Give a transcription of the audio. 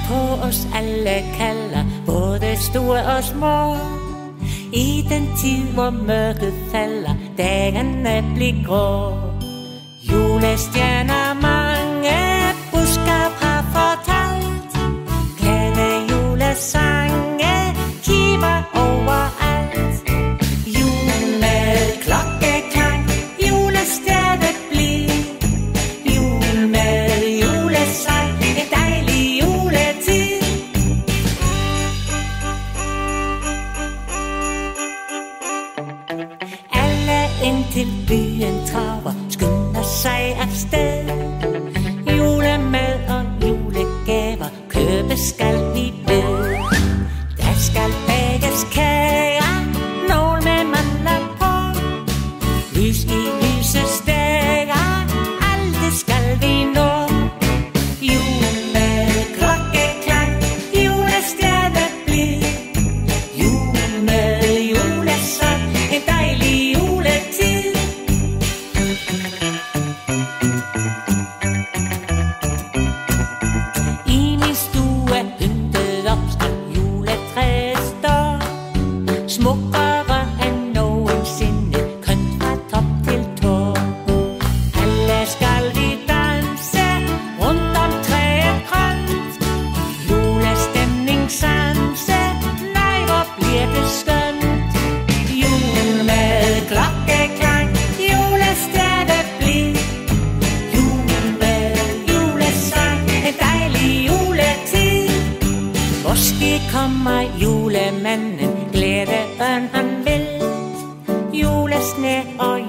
på os alle kalder, både store og små. I den tid, hvor mørket falder, dagene bliver grå. Julestjerner mange budskab har fortalt. Glade julesange kiver overalt. Jul med klokkeklang, julestjerne bliv. Jul med julesang, en dejlig juletid. Alle ind til byen traver, skynder sig afsted. Julemad og julegaver købes skal vi ved. Der skal bages kager, nogle med mandler på. Lys i lysets dage, alt det skal vi nå. Jul med klokkeklang, julestjerne bliv. Jul med julesang, en dejlig juletid. I min stue pyntet op skal juletræet stå. Smukkere end nogensinde, kønt fra top til tå. Alle skal vi danse rundt om træet grønt. Julestemning sanse, nej hvor bliver det skønt. Jul med klokkeklang, julestjerne bliv. Jul med julesang, en dejlig juletid. Måske kommer julemanden, glæden han vil. Julesne og